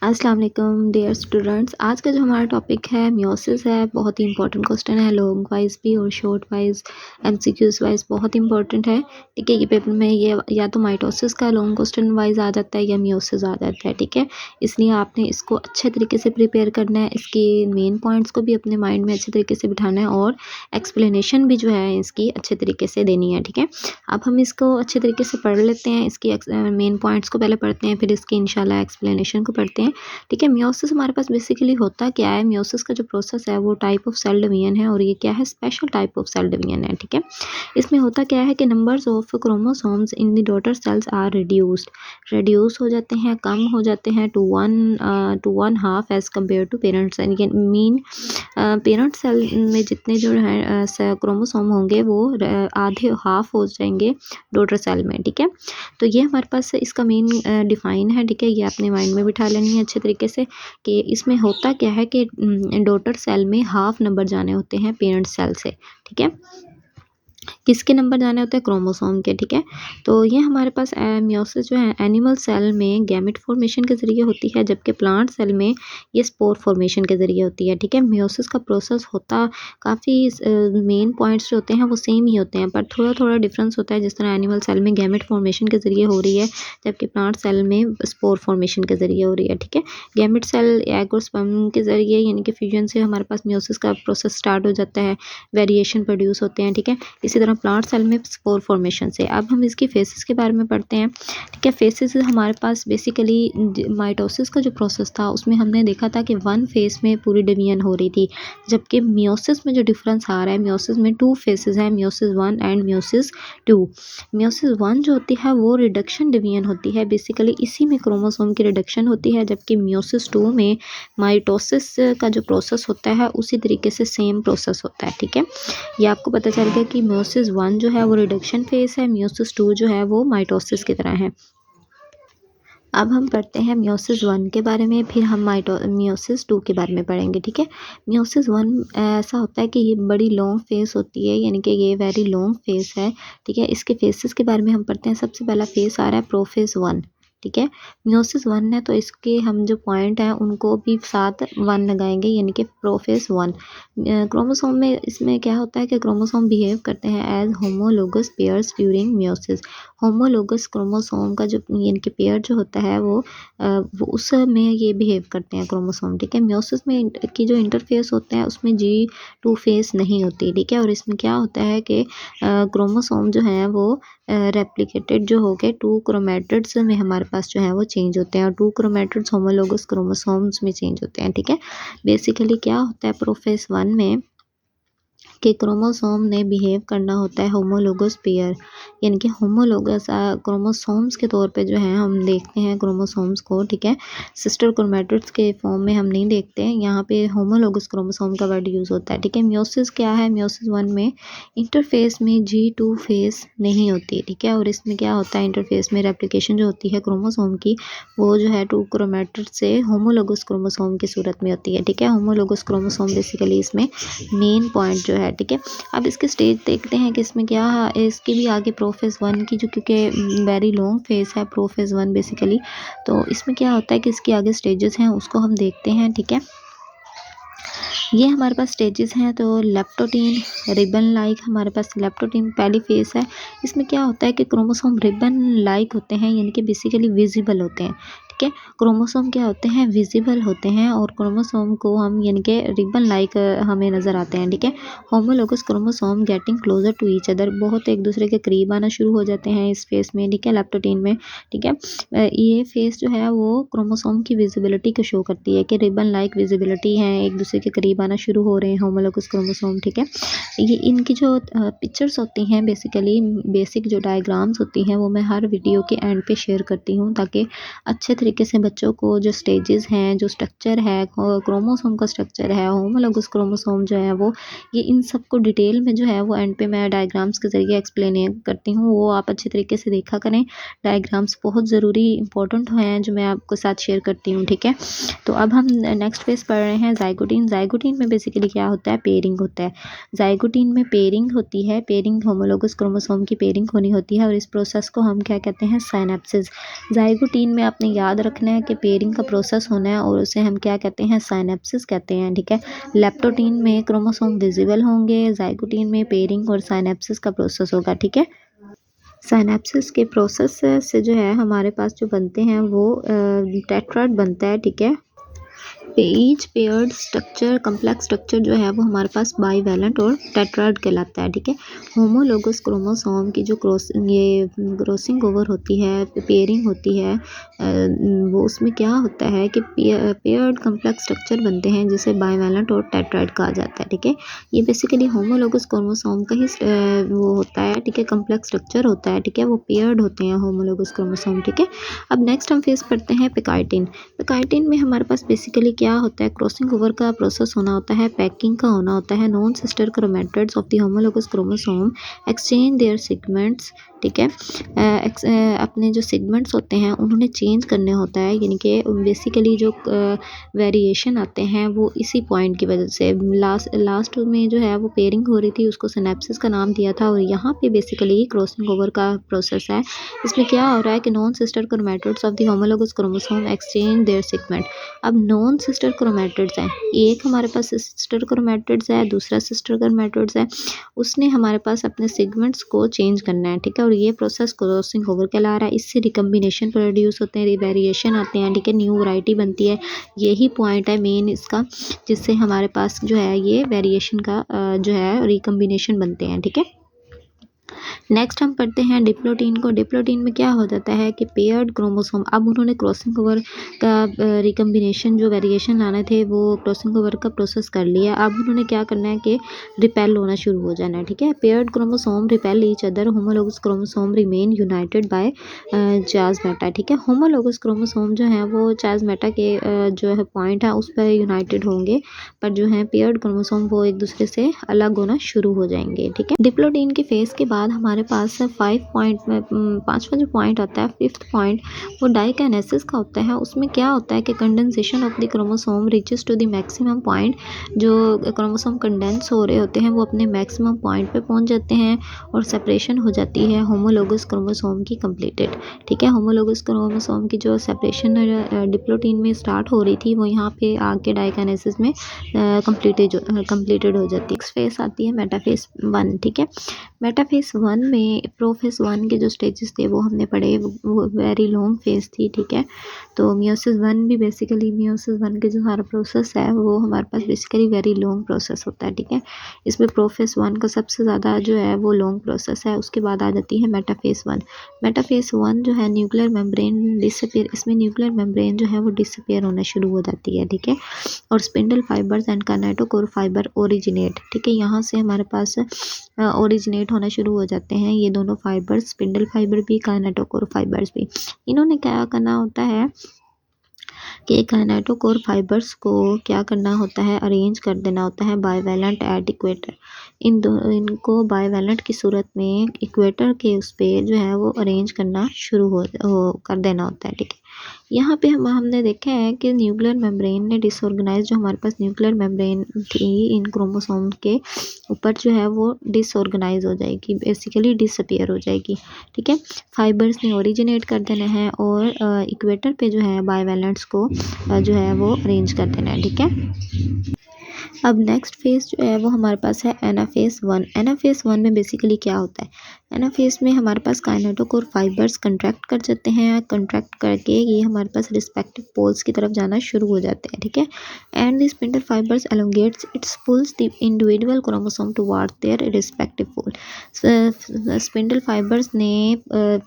अस्सलाम वालेकुम dear students. आज का जो हमारा टॉपिक है मियोसिस है। बहुत ही इंपॉर्टेंट क्वेश्चन है, लॉन्ग वाइज भी और शॉर्ट वाइज एमसीक्यूज वाइज बहुत इंपॉर्टेंट है। ठीक है, ये पेपर में ये या तो माइटोसिस का लॉन्ग क्वेश्चन वाइज आ जाता है या मियोसिस आ जाता है। ठीक है, इसलिए आपने इसको अच्छे तरीके से प्रिपेयर करना है, इसके मेन पॉइंट्स को भी अपने माइंड में अच्छे तरीके से बिठाना है और एक्सप्लेनेशन भी जो है इसकी अच्छे तरीके से देनी है। ठीक है, अब हम इसको अच्छे तरीके से पढ़ लेते हैं। इसकी मेन पॉइंट्स को पहले पढ़ते हैं, फिर इसके इंशाल्लाह एक्सप्लेनेशन को पढ़ते हैं। ठीक है, मियोसिस हमारे पास बेसिकली होता क्या है। मियोसिस का जो प्रोसेस है वो टाइप ऑफ सेल डिवीजन है और ये क्या है, special type of cell division है। ठीक है, इसमें होता क्या है कि numbers of chromosomes in the daughter cells are reduce हो जाते हैं, कम हो जाते हैं to one half as compare to parent cell. Mean parent cell में जितने जो है क्रोमोसोम होंगे वो आधे हाफ हो जाएंगे डॉटर सेल में। ठीक है, तो ये हमारे पास इसका मेन डिफाइन है। ठीक है, ये अपने माइंड में बिठा लेनी है अच्छे तरीके से कि इसमें होता क्या है कि डॉटर सेल में हाफ नंबर जाने होते हैं पेरेंट सेल से। ठीक है, किसके नंबर जाने होते हैं, क्रोमोसोम के। ठीक है, तो ये हमारे पास मियोसिस जो है एनिमल सेल में गैमेट फॉर्मेशन के ज़रिए होती है, जबकि प्लांट सेल में ये स्पोर फॉर्मेशन के ज़रिए होती है। ठीक है, मियोसिस का प्रोसेस होता काफ़ी मेन पॉइंट्स जो होते हैं वो सेम ही होते हैं, पर थोड़ा थोड़ा डिफरेंस होता है। जिस तरह एनिमल सेल में गैमेट फॉर्मेशन के ज़रिए हो रही है, जबकि प्लांट सेल में स्पोर फॉर्मेशन के ज़रिए हो रही है। ठीक है, गैमेट सेल एग और स्पर्म के ज़रिए यानी कि फ्यूजन से हमारे पास मियोसिस का प्रोसेस स्टार्ट हो जाता है, वेरिएशन प्रोड्यूस होते हैं। ठीक है, इसी तरह प्लांट सेल में स्पोर फॉर्मेशन से। अब हम इसकी फेसेस के बारे में पढ़ते हैं। ठीक है, फेसेस हमारे पास बेसिकली माइटोसिस का जो प्रोसेस था उसमें हमने देखा था कि वन फेस में पूरी डिवीजन हो रही थी, जबकि मियोसिस में जो डिफरेंस आ रहा है, मियोसिस में टू फेसेस हैं, मियोसिस 1 एंड मियोसिस 2। मियोसिस 1 जो होती है वो रिडक्शन डिवीजन होती है, बेसिकली इसी में क्रोमोसोम की रिडक्शन होती है, जबकि मियोसिस 2 में माइटोसिस का जो प्रोसेस होता है उसी तरीके से सेम प्रोसेस होता है। ठीक है, ये आपको पता चल गया कि मियोसिस 1 जो है वो रिडक्शन फेस है, मियोसिस 2 जो है वो माइटोसिस की तरह है। अब हम पढ़ते हैं मियोसिस 1 के बारे में, फिर हम मियोसिस 2 के बारे में पढ़ेंगे। ठीक है, मियोसिस 1 ऐसा होता है कि ये बड़ी लॉन्ग फेस होती है, यानी कि ये वेरी लॉन्ग फेस है। ठीक है, इसके फेसेस के बारे में हम पढ़ते हैं। सबसे पहला फेस आ रहा है प्रोफेस 1। ठीक है, मियोसिस 1 है तो इसके हम जो पॉइंट हैं उनको भी साथ 1 लगाएंगे, यानी कि प्रोफेस 1। क्रोमोसोम में इसमें क्या होता है कि क्रोमोसोम बिहेव करते हैं as homologous pairs during meiosis. Homologous chromosome का जो यानी कि पेयर जो होता है वो उसमें ये बिहेव करते हैं क्रोमोसोम। ठीक है, मियोसिस में की जो इंटरफेस होते हैं उसमें G2 फेस नहीं होती। ठीक है, और इसमें क्या होता है कि क्रोमोसोम जो है वो रेप्लिकेटेड जो हो गए 2 क्रोमेटिड्स में हमारे पास जो है वो चेंज होते हैं, और 2 क्रोमेटिड्स होमोलोगस क्रोमोसोम्स में चेंज होते हैं। ठीक है, बेसिकली क्या होता है प्रोफेस 1 में कि क्रोमोसोम ने बिहेव करना होता है होमोलोगस पेयर, यानी कि होमोलोगस क्रोमोसोम्स के तौर पे जो है हम देखते हैं क्रोमोसोम्स को। ठीक है, सिस्टर क्रोमेटिड्स के फॉर्म में हम नहीं देखते हैं, यहाँ पे होमोलोगस क्रोमोसोम का वर्ड यूज़ होता है। ठीक है, मियोसिस क्या है, मियोसिस 1 में इंटरफेस में G2 फेस नहीं होती। ठीक है, और इसमें क्या होता है, इंटरफेस में रेप्लिकेशन जो होती है क्रोमोसोम की वो जो है 2 क्रोमेटिड से होमोलोगस क्रोमोसोम की सूरत में होती है। ठीक है, होमोलोगस क्रोमोसोम बेसिकली इसमें मेन पॉइंट जो है। ठीक है, अब इसके स्टेज देखते हैं कि इसमें क्या है। इसकी भी आगे प्रोफेस 1 की जो क्योंकि वेरी लॉन्ग फेस है प्रोफेस 1 बेसिकली, तो इसमें क्या होता है कि इसके आगे स्टेजेस हैं उसको हम देखते हैं। ठीक है, ये हमारे पास स्टेजेस हैं। तो लेप्टोटीन रिबन लाइक हमारे पास लेप्टोटीन पहली फेस है। इसमें क्या होता है कि क्रोमोसोम रिबन लाइक होते हैं, यानी कि बेसिकली विजिबल होते हैं। ठीक है, क्रोमोसोम क्या होते हैं, विजिबल होते हैं, और क्रोमोसोम को हम यानी कि रिबन लाइक हमें नज़र आते हैं। ठीक है, homologous chromosome getting closer to each other, बहुत एक दूसरे के करीब आना शुरू हो जाते हैं इस फेस में। ठीक है, लेप्टोटीन में। ठीक है, ये फेस जो है वो क्रोमोसोम की विजिबिलिटी को शो करती है कि रिबन लाइक विजिबिलिटी है, एक दूसरे के करीब आना शुरू हो रहे हैं होमोलोगस क्रोमोसोम। ठीक है, ये इनकी जो पिक्चर्स होती हैं बेसिकली बेसिक जो डायग्राम्स होती हैं वो मैं हर वीडियो के एंड पे शेयर करती हूँ, ताकि अच्छे तरीके से बच्चों को जो स्टेजेस हैं, जो स्ट्रक्चर है, क्रोमोसोम का स्ट्रक्चर है, होमोलोगस क्रोमोसोम जो है वो, ये इन सब को डिटेल में जो है वो एंड पे मैं डायग्राम्स के ज़रिए एक्सप्लेन करती हूँ, वो आप अच्छे तरीके से देखा करें। डायग्राम्स बहुत ज़रूरी इंपॉर्टेंट हैं जो मैं आपके साथ शेयर करती हूँ। ठीक है, तो अब हम नेक्स्ट फेज पढ़ रहे हैं जाइगोटीन। जाइगोटीन में बेसिकली क्या होता है, पेयरिंग होता है। जाइगोटीन में पेयरिंग होती है, पेयरिंग होमोलोगस क्रोमोसोम की पेयरिंग होनी होती है, और इस प्रोसेस को हम क्या कहते हैं, साइनेप्सिस। जाइगोटीन में आपने याद याद रखना है कि पेयरिंग का प्रोसेस होना है और उसे हम क्या कहते हैं, साइनेप्सिस कहते हैं, ठीक है। लेप्टोटीन में क्रोमोसोम विजिबल होंगे, ज़ाइगोटीन में पेयरिंग और साइनेप्सिस का प्रोसेस होगा, ठीक है। साइनेप्सिस के प्रोसेस से जो है हमारे पास जो बनते हैं वो टेट्राड बनता है, ठीक है। Each paired structure, complex structure जो है वो हमारे पास बाईवैलेंट और टेट्राड कहलाता है, ठीक है। होमोलोगस क्रोमोसोम की जो क्रॉसिंग ओवर होती है, पेयरिंग होती है, वो उसमें क्या होता है कि पेयर्ड कम्प्लेक्स स्ट्रक्चर बनते हैं जिसे बाईवैलेंट और टेट्राड कहा जाता है, ठीक है। ये बेसिकली होमोलोगस क्रोमोसोम का ही वो होता है, ठीक है, कम्प्लेक्स स्ट्रक्चर होता है, ठीक है। वो पेयर्ड होते हैं होमोलोगस क्रोमोसोम, ठीक है। अब नेक्स्ट हम फेस करते हैं पिकाइटिन। पिकाइटिन में हमारे पास बेसिकली क्या होता है, क्रॉसिंग ओवर का प्रोसेस होना होता है, पैकिंग का होना होता है। Non sister chromatids of the homologous chromosome exchange there segments, ठीक है। अपने जो सेगमेंट्स होते हैं उन्होंने चेंज करने होता है, यानी कि बेसिकली जो वेरिएशन आते हैं वो इसी पॉइंट की वजह से। लास्ट में जो है वो पेयरिंग हो रही थी, उसको सिनेप्सिस का नाम दिया था, और यहाँ पे बेसिकली क्रॉसिंग ओवर का प्रोसेस है। इसमें क्या हो रहा है कि non sister chromatids of the homologous chromosome exchange there segment. अब नॉन सिस्टर क्रोमैटिड्स हैं, एक हमारे पास सिस्टर क्रोमैटिड्स है, दूसरा सिस्टर क्रोमैटिड्स है, उसने हमारे पास अपने सेगमेंट्स को चेंज करना है, ठीक है। और ये प्रोसेस क्रॉसिंग ओवर कहला रहा है। इससे रिकम्बिनेशन प्रोड्यूस होते हैं, वेरिएशन आते हैं, ठीक है, न्यू वैरायटी बनती है। यही पॉइंट है मेन इसका, जिससे हमारे पास जो है ये वेरिएशन का जो है रिकम्बिनेशन बनते हैं, ठीक है। नेक्स्ट हम पढ़ते हैं डिप्लोटीन को। डिप्लोटीन में क्या हो जाता है कि पेयर्ड क्रोमोसोम, अब उन्होंने क्रॉसिंग ओवर का रिकम्बिनेशन जो वेरिएशन लाने थे वो क्रॉसिंग ओवर का प्रोसेस कर लिया। अब उन्होंने क्या करना है कि रिपेल होना शुरू हो जाना है, ठीक है। Paired chromosome repel each other, homologous chromosome remain united by chiasmata, ठीक है। होमोलोगस क्रोमोसोम जो है वो चार्ल्स-मेटा के जो है पॉइंट है उस पर यूनाइटेड होंगे, पर जो है पेयर्ड क्रोमोसोम वो एक दूसरे से अलग होना शुरू हो जाएंगे, ठीक है। डिप्लोटीन के फेज के बाद हमारे पास 5 पॉइंट में पांचवा जो पॉइंट आता है, फिफ्थ पॉइंट, वो डाइकाइनेसिस का होता है। उसमें क्या होता है कि condensation of the chromosome reaches to the maximum point. जो क्रोमोसोम कंडेंस हो रहे होते हैं वो अपने मैक्सिमम पॉइंट पे पहुंच जाते हैं और सेपरेशन हो जाती है होमोलोगस क्रोमोसोम की कंप्लीटेड, ठीक है। होमोलोगस क्रोमोसोम की जो सेपरेशन डिप्लोटीन में स्टार्ट हो रही थी वो यहाँ पे आके डाइकाइनेसिस में कंप्लीटेड हो जाती है। नेक्स्ट फेस आती है मेटाफेस 1, ठीक है। मेटाफेस 1 में प्रोफेस 1 के जो स्टेजेस थे वो हमने पढ़े, वो वेरी लॉन्ग फेज थी, ठीक है। तो मियोसिस 1 भी बेसिकली मियोसिस 1 के जो सारा प्रोसेस है वो हमारे पास बेसिकली वेरी लॉन्ग प्रोसेस होता है, ठीक है। इसमें प्रोफेस 1 का सबसे ज़्यादा जो है वो लॉन्ग प्रोसेस है। उसके बाद आ जाती है मेटाफेस 1। मेटाफेस 1 जो है न्यूक्लियर मेम्ब्रेन डिसअपीयर, इसमें न्यूक्लियर मेम्ब्रेन जो है वो डिसअपीयर होना शुरू हो जाती है, ठीक है। और spindle fibres and kinetochore fibre originate, ठीक है। यहाँ से हमारे पास ओरिजिनेट होना शुरू हो जाते हैं ये दोनों फाइबर्स, स्पिंडल फाइबर भी, काइनेटोकोर फाइबर्स भी। इन्होंने क्या करना होता है कि काइनेटोकोर फाइबर्स को क्या करना होता है, अरेंज कर देना होता है बाईवैलेंट एट इक्वेटर। इनको बाईवैलेंट की सूरत में इक्वेटर के उस पर जो है वो अरेंज करना शुरू हो कर देना होता है, ठीक है। यहाँ पे हमने देखा है कि न्यूक्लियर मेम्ब्रेन ने डिसऑर्गेनाइज, जो हमारे पास न्यूक्लियर मेम्ब्रेन थी इन क्रोमोसोम के ऊपर जो है वो डिसऑर्गेनाइज हो जाएगी, बेसिकली डिसअपीयर हो जाएगी, ठीक है। फाइबर्स ने ओरिजिनेट कर देना है और इक्वेटर पे जो है बाईवैलेंट्स को जो है वो अरेंज कर देना है, ठीक है। अब नेक्स्ट फेज जो है वो हमारे पास है एनाफेज 1। एनाफेज 1 में बेसिकली क्या होता है, एनाफेज में हमारे पास काइनेटोकोर फाइबर्स कंट्रैक्ट कर जाते हैं, कंट्रैक्ट करके ये हमारे पास रिस्पेक्टिव पोल्स की तरफ जाना शुरू हो जाते हैं, ठीक है। And the spindle fibres elongates its pulls the individual chromosome toward their respective pole. Spindle fibres ने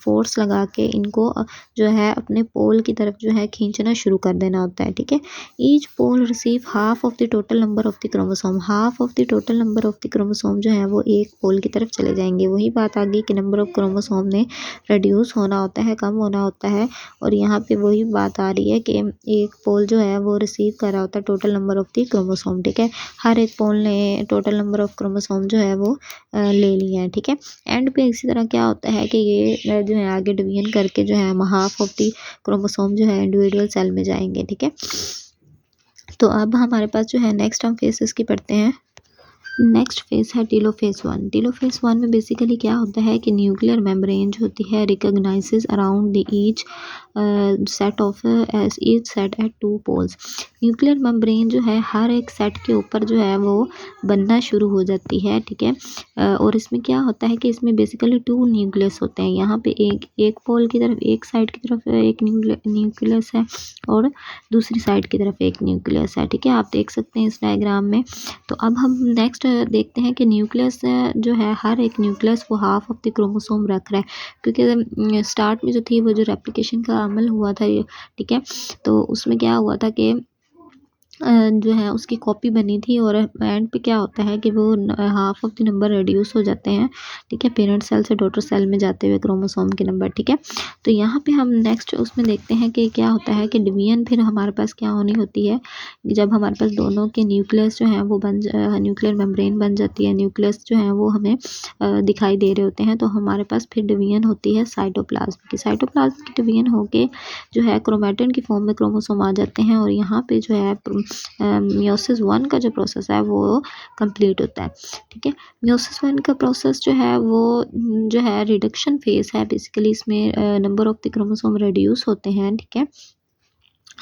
फोर्स लगा के इनको जो है अपने पोल की तरफ जो है खींचना शुरू कर देना होता है, ठीक है। Each pole receive half of the total number of the chromosome. Half of the total number of the chromosome जो है वो एक पोल की तरफ चले जाएंगे। वही बात आ गई कि नंबर ऑफ क्रोमोसोम ने रिड्यूस होना होता है, कम होना होता है, और यहाँ पे वही बात आ रही है कि एक पोल जो है वो रिसीव कर रहा होता है total number of the chromosome, ठीक है। हर एक पोल ने टोटल नंबर ऑफ क्रोमोसोम जो है वो ले लिए हैं, ठीक है। एंड पे इसी तरह क्या होता है कि ये जो है आगे डिवीजन करके जो है हाफ ऑफ द क्रोमोसोम जो है इंडिविजुअल सेल में जाएंगे, ठीक है। तो अब हमारे पास जो है नेक्स्ट हम फेसेस की पढ़ते हैं। नेक्स्ट फेज है टेलोफेज 1। टेलोफेज 1 में बेसिकली क्या होता है कि न्यूक्लियर मेम्ब्रेन जो होती है recognises around the each set of as each set at 2 poles. Nuclear membrane जो है हर एक सेट के ऊपर जो है वो बनना शुरू हो जाती है, ठीक है। और इसमें क्या होता है कि इसमें बेसिकली 2 न्यूक्लियस होते हैं। यहाँ पे एक पोल की तरफ, एक साइड की तरफ एक न्यूक्लियस है और दूसरी साइड की तरफ एक न्यूक्लियस है, ठीक है। आप देख सकते हैं इस डायग्राम में। तो अब हम नेक्स्ट देखते हैं कि न्यूक्लियस जो है हर एक न्यूक्लियस वो हाफ ऑफ द क्रोमोसोम रख रहा है, क्योंकि स्टार्ट में जो थी वो जो रेप्लिकेशन का अमल हुआ था, ठीक है। तो उसमें क्या हुआ था कि जो है उसकी कॉपी बनी थी और एंड पे क्या होता है कि वो half of the number reduce हो जाते हैं, ठीक है, पेरेंट सेल से डॉटर सेल में जाते हुए क्रोमोसोम के नंबर, ठीक है। तो यहाँ पे हम नेक्स्ट उसमें देखते हैं कि क्या होता है कि डिवीजन फिर हमारे पास क्या होनी होती है, जब हमारे पास दोनों के न्यूक्लियस जो हैं वो न्यूक्लियर मेम्ब्रेन बन जाती है, न्यूक्लियस जो है वो हमें दिखाई दे रहे होते हैं, तो हमारे पास फिर डिवीजन होती है साइटोप्लाज्म की। साइटोप्लाज्म की डिवीजन होके जो है क्रोमैटिन की फॉर्म में क्रोमोसोम आ जाते हैं और यहाँ पे जो है मियोसिस 1 का जो प्रोसेस है वो कंप्लीट होता है, ठीक है। मियोसिस 1 का प्रोसेस जो है वो जो है रिडक्शन फेज है, बेसिकली इसमें number of the chromosome reduce होते हैं, ठीक है।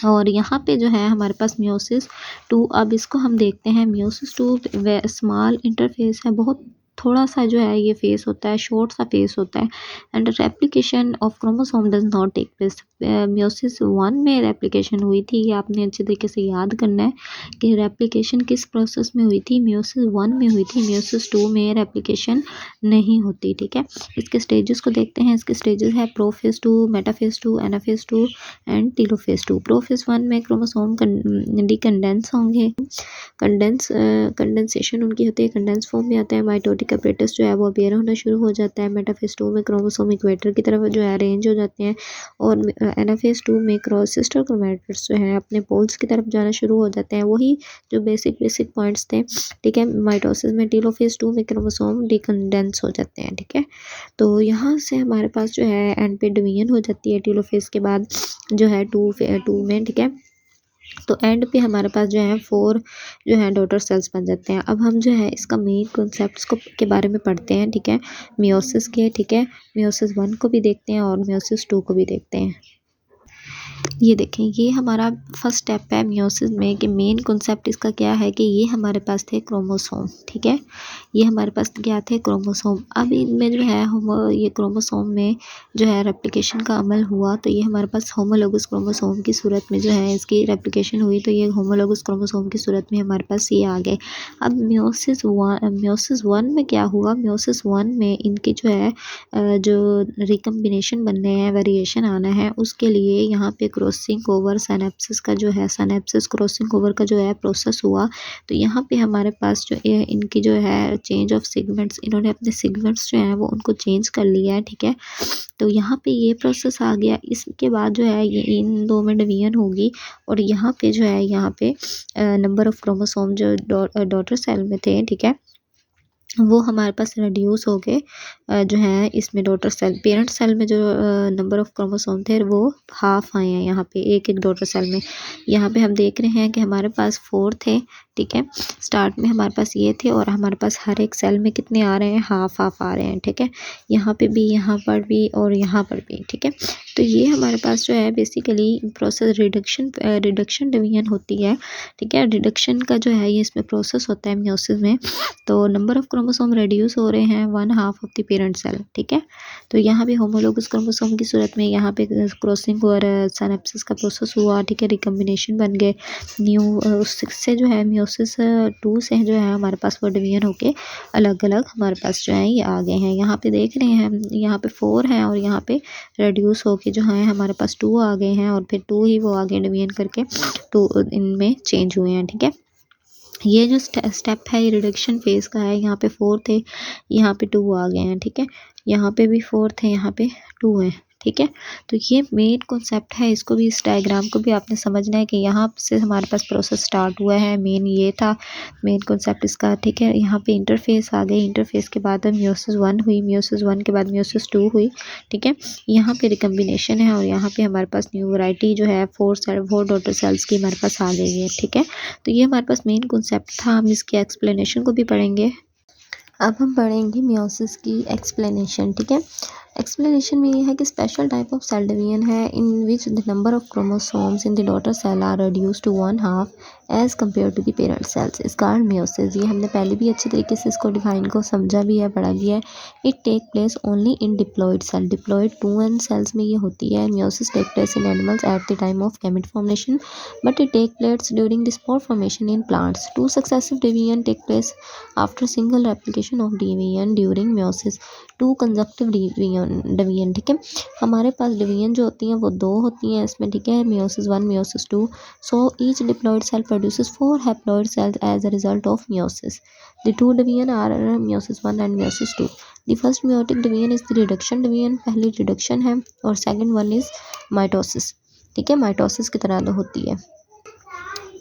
और यहाँ पे जो है हमारे पास मियोसिस 2, अब इसको हम देखते हैं। मियोसिस 2 स्मॉल इंटरफेस है, बहुत थोड़ा सा जो है ये फेस होता है, शॉर्ट सा फेस होता है and replication of chromosome does not take place. Meiosis 1 में रेप्लिकेशन हुई थी, ये आपने अच्छे तरीके से याद करना है कि रेप्लिकेशन किस प्रोसेस में हुई थी, मियोसिस 1 में हुई थी, मियोसिस 2 में रेप्लिकेशन नहीं होती, ठीक है। इसके स्टेजेस को देखते हैं। इसके स्टेजेस है prophase 2, metaphase 2, anaphase 2 and telophase 2। Prophase 1 में क्रोमोसोम डिकंडेंस होंगे, कंडेंसेशन उनकी होती है, कंडेंस फॉर्म में आता है, माइटोटिक अपरेटस जो है वो अपीयर होना शुरू हो जाता है। मेटाफेज 2 में क्रोमोसोम इक्वेटर की तरफ जो है अरेंज हो जाते हैं और एनाफेज 2 में क्रॉस सिस्टर क्रोमैटिड्स जो है अपने पोल्स की तरफ जाना शुरू हो जाते हैं, वही जो बेसिक पॉइंट्स थे, ठीक है। माइटोसिस में टेलोफेज 2 में क्रोमोसोम डिकंडेंस हो जाते हैं, ठीक है। तो यहाँ से हमारे पास जो है एंड पे डिवीजन हो जाती है टेलोफेज के बाद जो है 2 में, ठीक है। तो एंड पे हमारे पास जो है 4 जो है डॉटर सेल्स बन जाते हैं। अब हम जो है इसका मेन कॉन्सेप्ट्स को के बारे में पढ़ते हैं, ठीक है, मियोसिस के, ठीक है। मियोसिस 1 को भी देखते हैं और मियोसिस 2 को भी देखते हैं। ये देखें, ये हमारा फर्स्ट स्टेप है मियोसिस में कि मेन कॉन्सेप्ट इसका क्या है कि ये हमारे पास थे क्रोमोसोम, ठीक है। ये हमारे पास क्या थे, क्रोमोसोम। अब इनमें जो है ये क्रोमोसोम में जो है रेप्लिकेशन का अमल हुआ, तो ये हमारे पास होमोलोगस क्रोमोसोम की सूरत में जो है इसकी रेप्लिकेशन हुई, तो ये होमोलोगस क्रोमोसोम की सूरत में हमारे पास ये आ गए। अब मियोसिस 1 में क्या हुआ, मियोसिस 1 में इनकी जो है जो रिकम्बिनेशन बनने हैं, वेरिएशन आना है, उसके लिए यहाँ पे क्रॉसिंग ओवर सिनेप्सिस का जो है, सिनेप्सिस क्रॉसिंग ओवर का जो है प्रोसेस हुआ। तो यहाँ पे हमारे पास जो इनकी जो है चेंज ऑफ सेगमेंट्स, इन्होंने अपने सेगमेंट्स जो हैं वो उनको चेंज कर लिया है, ठीक है। तो यहाँ पे ये प्रोसेस आ गया। इसके बाद जो है ये इन 2 में डिवीजन होगी और यहाँ पे जो है यहाँ पे नंबर ऑफ क्रोमोसोम जो डॉटर सेल में थे, ठीक है, वो हमारे पास रिड्यूस हो गए जो है इसमें डॉटर सेल, पेरेंट सेल में जो नंबर ऑफ क्रोमोसोम थे वो हाफ आए हैं यहाँ पे एक डॉटर सेल में। यहाँ पे हम देख रहे हैं कि हमारे पास 4 थे, ठीक है। स्टार्ट में हमारे पास ये थे और हमारे पास हर एक सेल में कितने आ रहे हैं, हाफ आ रहे हैं, ठीक है। यहाँ पे भी, यहाँ पर भी और यहाँ पर भी, ठीक है। तो ये हमारे पास जो है बेसिकली प्रोसेस रिडक्शन डिवीजन होती है, ठीक है। रिडक्शन का जो है ये इसमें प्रोसेस होता है मियोसिस में। तो नंबर ऑफ क्रोमोसोम रिड्यूस हो रहे हैं 1/2 ऑफ द पेरेंट सेल, ठीक है। तो यहाँ पे होमोलोगस क्रोमोसोम की सूरत में यहाँ पे क्रॉसिंग और सिनेप्सिस का प्रोसेस हुआ, ठीक है, रिकम्बिनेशन बन गए न्यू। उससे जो है मियोसिस 2 से जो है हमारे पास वो डिवीजन होके अलग अलग हमारे पास जो है ये आ गए हैं। यहाँ पे देख रहे हैं यहाँ पे 4 हैं और यहाँ पे रिड्यूस होके जो है हमारे पास 2 आ गए हैं और फिर 2 ही वो आगे डिवीजन करके 2 इनमें चेंज हुए हैं, ठीक है। ये जो स्टेप है ये रिडक्शन फेज का है। यहाँ पे 4 थे, यहाँ पे 2 आ गए हैं, ठीक है। यहाँ पे भी 4 थे, यहाँ पे 2 हैं, ठीक है। तो ये मेन कॉन्सेप्ट है, इसको भी, इस डायग्राम को भी आपने समझना है कि यहाँ से हमारे पास प्रोसेस स्टार्ट हुआ है। मेन ये था मेन कॉन्सेप्ट इसका, ठीक है। यहाँ पे इंटरफेस आ गई, इंटरफेस के बाद मियोसिस 1 हुई, मियोसिस 1 के बाद मियोसिस 2 हुई, ठीक है। यहाँ पे रिकम्बिनेशन है और यहाँ पे हमारे पास न्यू वैरायटी जो है 4 डॉटर सेल्स की हमारे पास आ गई है, ठीक है। तो ये हमारे पास मेन कॉन्सेप्ट था। हम इसके एक्सप्लेनेशन को भी पढ़ेंगे। अब हम पढ़ेंगे मियोसिस की एक्सप्लेनेशन, ठीक है। एक्सप्लेनेशन में ये है कि special type of cell division है in which the number of chromosomes in the daughter cell are reduce to 1/2 as compare to the parent cells is called meiosis. ये हमने पहले भी अच्छे तरीके से इसको डिफाइन को समझा भी है, पढ़ा भी है। It take place only in diploid cell, diploid 2n cells में ये होती है। Meiosis take place in animals at the time of gamete formation but it take place during the spore formation in plants. 2 successive division take place after single replication of division during meiosis. 2 conjunctive division, ठीक है। हमारे पास division जो होती हैं वो 2 होती हैं इसमें, ठीक है, meiosis 1 meiosis 2। So each diploid cell produces 4 haploid cells as a result of meiosis. The 2 division are meiosis 1 and meiosis 2। The first meiotic division is the reduction division, पहली रिडक्शन है, और सेकंड वन इज माइटोसिस, ठीक है, mitosis की तरह होती है।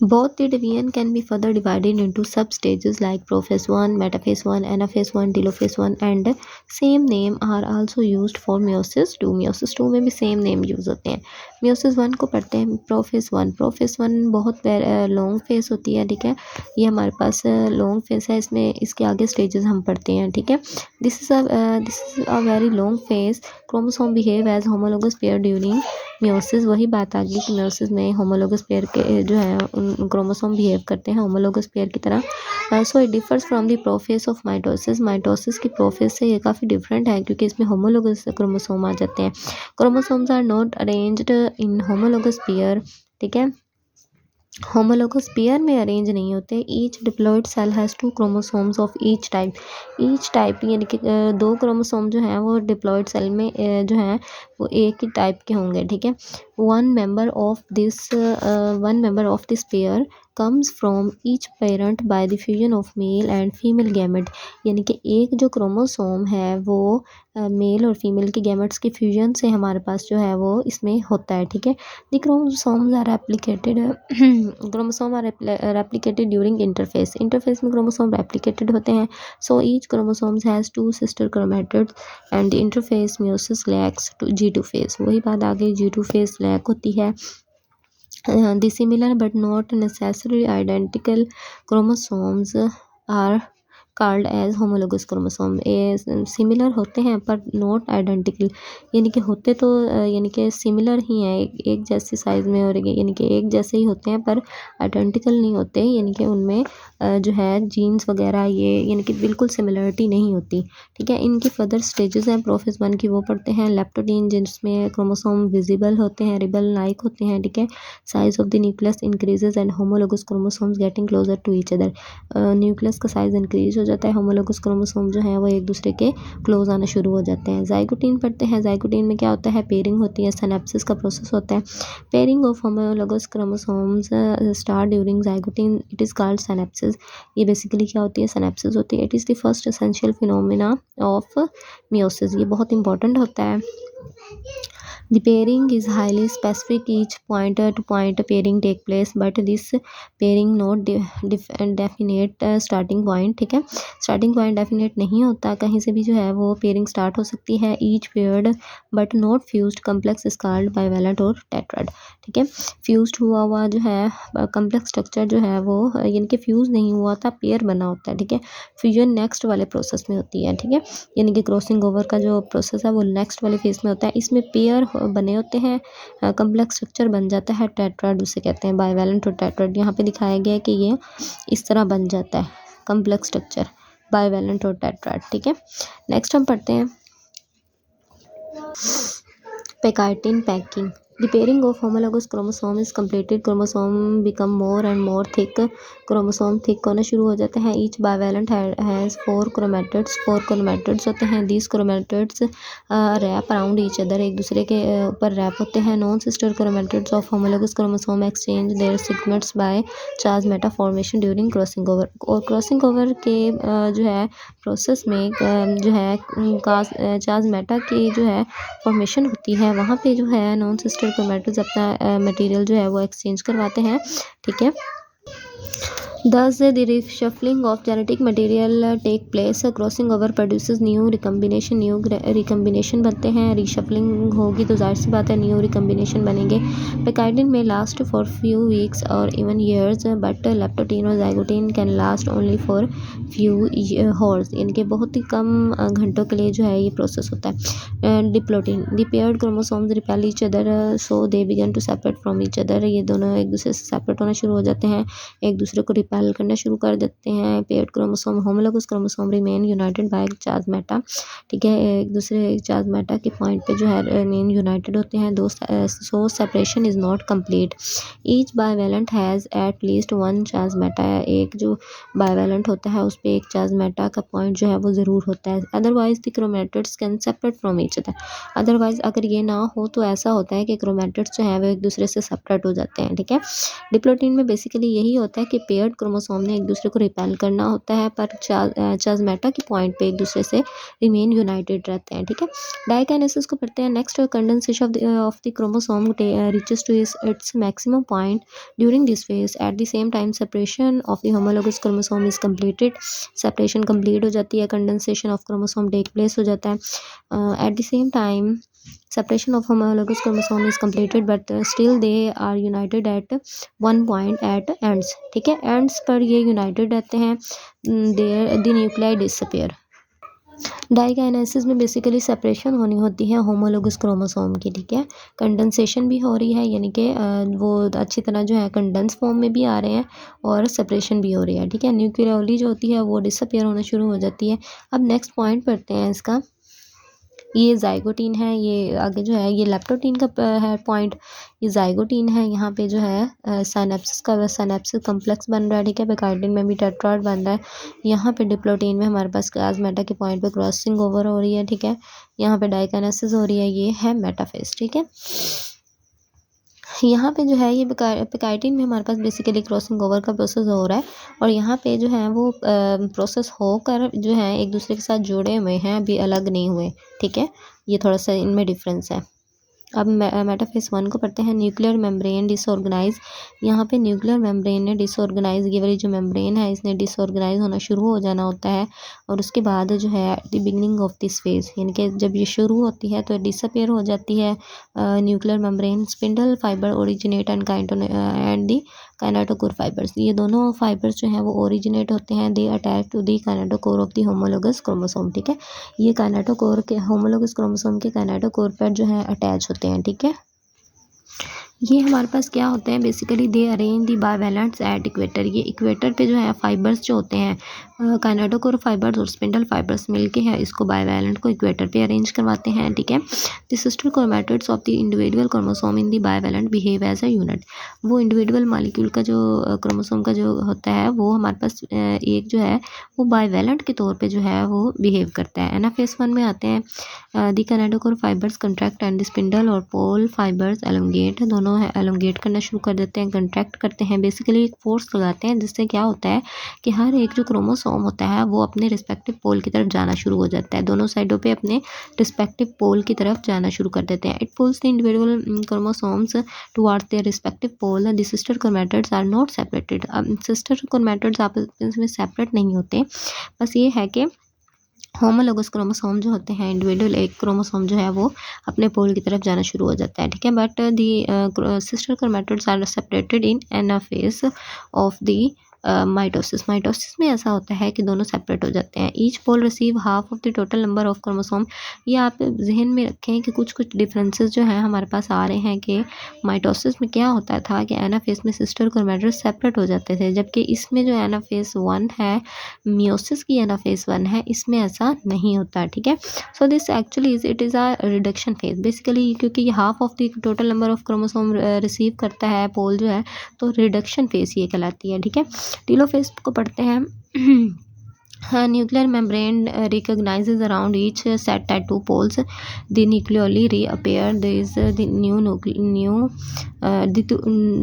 Both the division can be further divided into sub-stages like prophase 1, metaphase 1, anaphase 1, telophase 1 and same name are also used for meiosis 2. meiosis 2 में भी same name यूज़ होते हैं। meiosis 1 को पढ़ते हैं prophase 1। prophase 1 बहुत लॉन्ग फेस होती है, ठीक है, ये हमारे पास लॉन्ग फेस है, इसमें इसके आगे स्टेजेस हम पढ़ते हैं, ठीक है। This is a very long phase. Chromosome behave as homologous pair during meiosis. वही बात आ गई कि मियोसिस में होमोलोगस पेयर के जो है उन क्रोमोसोम बिहेव करते हैं होमोलोगस पेयर की तरह। So it differs from the prophase of mitosis. Mitosis की प्रोफेस से ये काफ़ी डिफरेंट है क्योंकि इसमें होमोलोगस क्रोमोसोम आ जाते हैं। Chromosomes are not arranged in homologous pair, ठीक है, होमोलोगस पेयर में अरेंज नहीं होते। Each diploid cell has 2 chromosomes of each type. Each type यानी कि 2 क्रोमोसोम जो हैं वो डिप्लॉइड सेल में जो हैं वो एक ही टाइप के होंगे, ठीक है। One member of this pair comes from each parent by the fusion of male and female gamete. यानी कि एक जो क्रोमोसोम है वो मेल और फीमेल के गैमेट्स के फ्यूजन से हमारे पास जो है वो इसमें होता है, ठीक है। The chromosomes are replicated chromosome are replicated during interphase. Interphase में क्रोमोसोम रेप्लिकेटेड होते हैं। So each chromosomes has 2 sister chromatids and the interphase meiosis lacks G2 phase. वही बात आ गई, G2 फेस लैक होती है। The similar but not necessarily identical chromosomes are called as homologous chromosome। Similar होते हैं पर नॉट आइडेंटिकल, यानी कि होते तो यानी कि सिमिलर ही हैं, एक जैसे साइज़ में, और यानी कि एक जैसे ही होते हैं पर आइडेंटिकल नहीं होते, यानी कि उनमें जो है जीन्स वगैरह ये यानी कि बिल्कुल सिमिलरिटी नहीं होती, ठीक है। इनकी फर्दर स्टेजेस हैं प्रोफेस 1 की, वो पढ़ते हैं। लेप्टोडीन जिसमें क्रोमोसोम विजिबल होते हैं, रिबल लाइक होते हैं, ठीक है। Size of the nucleus increases and homologous chromosomes getting closer to each other. Nucleus का साइज इंक्रीज हो जाता है, होमोलोगस क्रोमोसोम जो है वो एक दूसरे के क्लोज आना शुरू हो जाते हैं। जाइगोटीन पढ़ते हैं। जाइगोटीन में क्या होता है, पेयरिंग होती है, सिनेप्सिस का प्रोसेस होता है। Pairing of homologous chromosomes start during zygotene, it is called synapses. ये बेसिकली क्या होती है, सिनेप्सिस होती है। It is the first essential phenomena of meiosis. ये बहुत इंपॉर्टेंट होता है। The pairing is highly specific. Each point to point pairing take place, but this pairing not definite starting point, ठीक है। starting point definite नहीं होता, कहीं से भी जो है वो pairing start हो सकती है। each paired but not fused complex is called bivalent और tetrad, ठीक है। fused हुआ हुआ जो है complex structure जो है वो यानी कि fuse नहीं हुआ था, pair बना होता है, ठीक है। fusion next वाले process में होती है, ठीक है, यानी कि क्रॉसिंग ओवर का जो प्रोसेस है वो नेक्स्ट वाले फेज में होता है। इसमें पेयर बने होते हैं, कम्प्लेक्स स्ट्रक्चर बन जाता है, टेट्राड उसे कहते हैं, बाइवैलेंट और टेट्राड। यहाँ पे दिखाया गया है कि ये इस तरह बन जाता है, कम्प्लेक्स स्ट्रक्चर बाइवैलेंट और टेट्राड, ठीक है। नेक्स्ट हम पढ़ते हैं पेकाइटिन packing. The pairing of homologous chromosome is completed. Chromosome become more and more thick. Chromosome thick होना शुरू हो जाते हैं। Each bivalent has 4 chromatids. 4 chromatids होते हैं। These chromatids wrap around each other. एक दूसरे के ऊपर wrap होते हैं। Non-sister chromatids of homologous chromosome exchange their segments by charge meta formation during crossing over. और crossing over के जो है प्रोसेस में जो है चार्ज मेटा की जो है फॉर्मेशन होती है, वहाँ पे जो है नॉन सिस्टर क्रोमैटिड्स अपना मटेरियल जो है वो एक्सचेंज करवाते हैं, ठीक है। Thus, the reshuffling of genetic material take place. Crossing over produces new recombination बनते हैं. Reshuffling होगी तो जाहिर सी बात है new recombination बनेंगे. Pectidin may last for few weeks or even years, but leptotine और zygotin can last only for few hours. इनके बहुत ही कम घंटों के लिए जो है ये प्रोसेस होता है. Diplotin, the paired chromosomes repel each other, so they begin to separate from each other. ये दोनों एक दूसरे से सेपरेट होना शुरू हो जाते हैं, एक दूसरे को रिपेल करना शुरू कर देते हैं. Paired chromosome homologous chromosome remain united by chiasmata. ठीक है, एक दूसरे चार्जमेटा के पॉइंट पे जो है रिमेन यूनाइटेड होते हैं. So separation is not complete. Each bivalent has at least one chiasmata. एक जो बायवेलेंट होता है उस पर एक चार्जमेटा का पॉइंट जो है वो ज़रूर होता है. Otherwise the chromatids can separate from each other. Otherwise अगर ये ना हो तो ऐसा होता है कि क्रोमेटिड्स जो है वो एक दूसरे से सेपरेट हो जाते हैं. ठीक है, डिप्लोटिन में बेसिकली यही होता है कि पेयर्ड क्रोमोसोम ने एक दूसरे को रिपेल करना होता है, पर चार्जमेटा के पॉइंट पे एक दूसरे से रिमेन यूनाइटेड रहते हैं. ठीक है, डाइकाइनेसिस को पढ़ते हैं. Next, condensation of the chromosome reaches to its maximum point during this phase. At the same time separation of the homologous chromosome is completed. Separation complete हो जाती है, condensation of chromosome take place हो जाता है. At the same time separation of homologous chromosome is completed, but still they are united at one point at ends. ठीक है, ends पर ये united रहते हैं. the nuclei disappear. डाइकाइनेसिस में बेसिकली सेपरेशन होनी होती है होमोलोगस क्रोमोसोम की. ठीक है, कंडेंसेशन भी हो रही है, यानी कि वो अच्छी तरह जो है कंडेंस फॉर्म में भी आ रहे हैं और सेपरेशन भी हो रही है. ठीक है, न्यूक्लियोली जो होती है वो डिसअपियर होना शुरू हो जाती है. अब नेक्स्ट पॉइंट पढ़ते हैं इसका. ये जाइगोटीन है, ये आगे जो है ये लेप्टोटीन का है पॉइंट. ये जाइगोटीन है, यहाँ पे जो है साइनेप्सिस कम्प्लेक्स बन रहा है. ठीक है, पेकार्डिन में भी टेट्राड बन रहा है. यहाँ पे डिप्लोटीन में हमारे पास प्लाज्मेटा के पॉइंट पे क्रॉसिंग ओवर हो रही है. ठीक है, यहाँ पे डाइकाइनेसिस हो रही है, ये है मेटाफेज. ठीक है, यहाँ पे जो है ये पेकाइटिन में हमारे पास बेसिकली क्रॉसिंग ओवर का प्रोसेस हो रहा है, और यहाँ पे जो है वो प्रोसेस होकर जो है एक दूसरे के साथ जुड़े हुए हैं, अभी अलग नहीं हुए. ठीक है, ये थोड़ा सा इनमें डिफरेंस है. अब मेटाफेज 1 को पढ़ते हैं. Nuclear membrane disorganise. यहाँ पे न्यूक्लियर मेम्ब्रेन ने डिसऑर्गेनाइज, ये वाली जो मेम्ब्रेन है इसने डिसऑर्गेनाइज होना शुरू हो जाना होता है, और उसके बाद जो है the beginning of this phase, यानी कि जब ये शुरू होती है तो डिसअपेयर हो जाती है nuclear membrane. Spindle fiber originate and the kinetochore fibers. ये दोनों फाइबर्स जो हैं वो ओरिजिनेट होते हैं. They attach to the kinetochore of the homologous chromosome. ठीक है, ये काइनेटोकोर के होमोलोगस क्रोमोसोम के काइनेटोकोर पर जो है अटैच होते हैं. ठीक है, ये हमारे पास क्या होते हैं basically they arrange the bivalents at equator. ये इक्वेटर पे जो है फाइबर्स जो होते हैं काइनेटोकोर फाइबर्स और स्पिंडल फाइबर्स मिलके है इसको बायवेलेंट को इक्वेटर पे अरेंज करवाते हैं. ठीक है, the sister chromatids of the individual chromosome in the bivalent behave as a unit. वो इंडिविजुअल मॉलिक्यूल का जो क्रोमोसोम का जो होता है वो हमारे पास एक जो है वो बायवेलेंट के तौर पे जो है वो बिहेव करता है. एनाफेज 1 में आते हैं. The kinetochore fibres contract and the spindle और पोल फाइबर्स एलोंगेट. दोनों है एलोंगेट करना शुरू कर देते हैं, कंट्रैक्ट करते हैं. बेसिकली एक फोर्स लगाते हैं जिससे क्या होता है कि हर एक जो क्रोमोसोम होता है वो अपने रिस्पेक्टिव पोल की तरफ जाना शुरू हो जाता है. दोनों साइडों पे अपने रिस्पेक्टिव पोल की तरफ जाना शुरू कर देते हैं. It pulls the individual chromosomes towards their respective pole. The sister chromatids are not separated. अब सिस्टर क्रोमैटिड्स आपस में सेपरेट नहीं होते, बस ये है कि होमोलोगस क्रोमोसोम जो होते हैं इंडिविजुअल एक क्रोमोसोम जो है वो अपने पोल की तरफ जाना शुरू हो जाता है. ठीक है, but the sister chromatids are separated in anaphase of the mitosis. Mitosis में ऐसा होता है कि दोनों सेपरेट हो जाते हैं. Each pole receive half of the total number of chromosome. ये आप जहन में रखें कि कुछ कुछ डिफरेंसेस जो हैं हमारे पास आ रहे हैं कि माइटोसिस में क्या होता था कि एनाफेज में सिस्टर क्रोमैटिड्स सेपरेट हो जाते थे, जबकि इसमें जो एनाफेज 1 है, मियोसिस की एनाफेज 1 है, इसमें ऐसा नहीं होता. ठीक है, so this actually it is a reduction phase basically, क्योंकि ये half of the total number of chromosome receive करता है पोल जो है, तो रिडक्शन फेज ये कहलाती है. ठीक है, टीलोफेज को पढ़ते हैं. Nuclear membrane recognizes around each set at two poles. The nucleoli reappear. There is the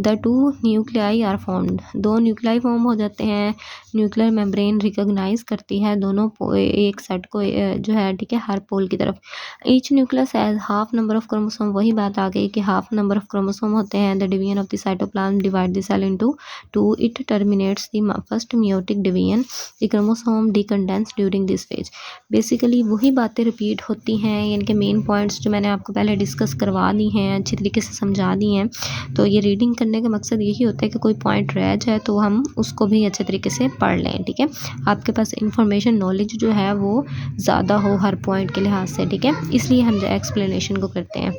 the two nuclei are formed. दो न्यूक्लियाई फॉर्म हो जाते हैं. न्यूक्लियर मेम्ब्रेन रिकॉग्नाइज करती है दोनों एक सेट को जो है, ठीक है, हर पोल की तरफ. Each nucleus has half number of chromosome. वही बात आ गई कि हाफ नंबर ऑफ क्रोमोसोम होते हैं. The division of the cytoplasm divide the cell into two. It terminates the first meiotic division. The chromosome decondense during this phase. Basically वही बातें repeat होती हैं. इनके मेन पॉइंट्स जो मैंने आपको पहले डिस्कस करवा दी हैं, अच्छी तरीके से समझा दी हैं. तो ये रीडिंग करने का मकसद यही होता है कि कोई पॉइंट रह जाए तो हम उसको भी अच्छे तरीके से पढ़ लें. ठीक है, आपके पास इंफॉर्मेशन नॉलेज जो है वो ज़्यादा हो हर पॉइंट के लिहाज से. ठीक है, इसलिए हम एक्सप्लेनेशन को करते हैं.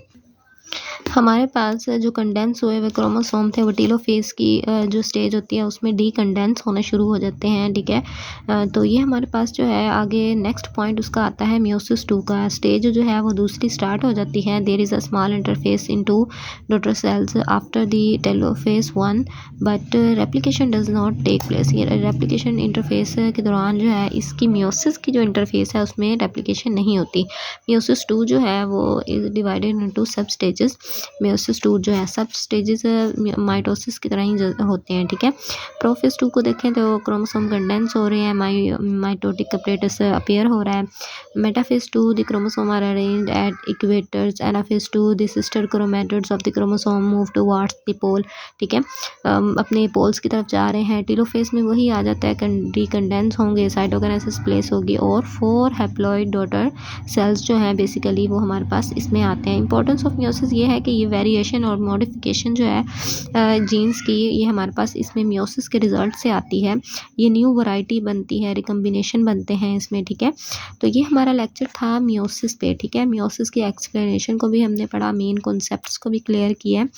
हमारे पास जो कंडेंस हुए हुए क्रोमोसोम थे वो टेलोफेज की जो स्टेज होती है उसमें डीकंडेंस होना शुरू हो जाते हैं. ठीक है, तो ये हमारे पास जो है आगे नेक्स्ट पॉइंट उसका आता है मियोसिस 2 का. स्टेज जो है वो दूसरी स्टार्ट हो जाती है. There is a small interphase into daughter cells after the telophase 1 but replication does not take place. ये रेप्लिकेशन इंटरफेस के दौरान जो है इसकी मियोसिस की जो इंटरफेस है उसमें रेप्लिकेशन नहीं होती. मियोसिस 2 जो है वो इज़ डिवाइडेड इनटू सब स्टेजेस. मियोसिस 2 जो है सब स्टेजेस माइटोसिस की तरह ही होते हैं. ठीक है, प्रोफेज 2 को देखें तो क्रोमोसोम कंडेंस हो रहे हैं, माइटोटिक अपरेटस अपीयर हो रहा है. Metaphase 2 the chromosome are arranged at equators. Anaphase 2 the sister chromatids of the chromosome move towards the pole. ठीक है, अपने पोल्स की तरफ जा रहे हैं. टेलोफेज में वही आ जाता है, डीकंडेंस होंगे, साइटोकाइनेसिस प्लेस होगी और 4 हैप्लॉइड डॉटर सेल्स जो हैं बेसिकली वो हमारे पास इसमें आते हैं. इंपॉर्टेंस ऑफ मियोसिस ये है कि ये वेरिएशन और मॉडिफिकेशन जो है जीन्स की ये हमारे पास इसमें मियोसिस के रिजल्ट से आती है. ये न्यू वैरायटी बनती है, रिकम्बिनेशन बनते हैं इसमें. ठीक है, तो ये हमारा लेक्चर था मियोसिस पे. ठीक है, मियोसिस की एक्सप्लेनेशन को भी हमने पढ़ा, मेन कॉन्सेप्ट्स को भी क्लियर किया है.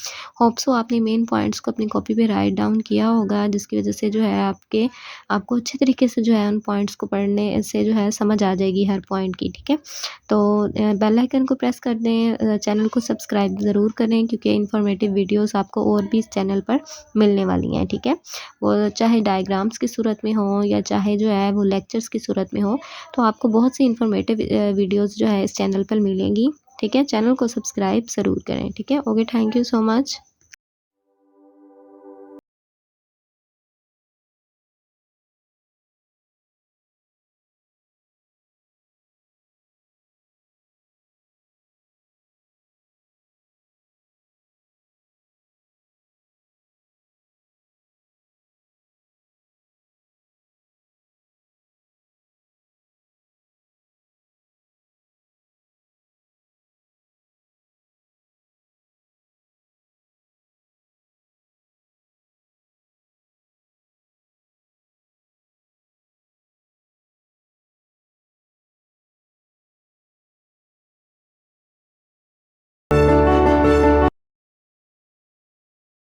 होप सो आपने मेन पॉइंट्स को अपनी कॉपी पे राइट डाउन किया होगा, जिसकी वजह से जो है आपको अच्छे तरीके से जो है उन पॉइंट्स को पढ़ने से जो है समझ आ जाएगी हर पॉइंट की. ठीक है, तो बेल आइकन को प्रेस कर दें, चैनल को सब्सक्राइब ज़रूर करें क्योंकि इन्फॉर्मेटिव वीडियोस आपको और भी इस चैनल पर मिलने वाली हैं. ठीक है, वो चाहे डायग्राम्स की सूरत में हो या चाहे जो है वो लेक्चर्स की सूरत में हो, तो आपको बहुत सी इन्फॉर्मेटिव वीडियोस जो है इस चैनल पर मिलेंगी. ठीक है, चैनल को सब्सक्राइब ज़रूर करें. ठीक है, okay, thank you so much.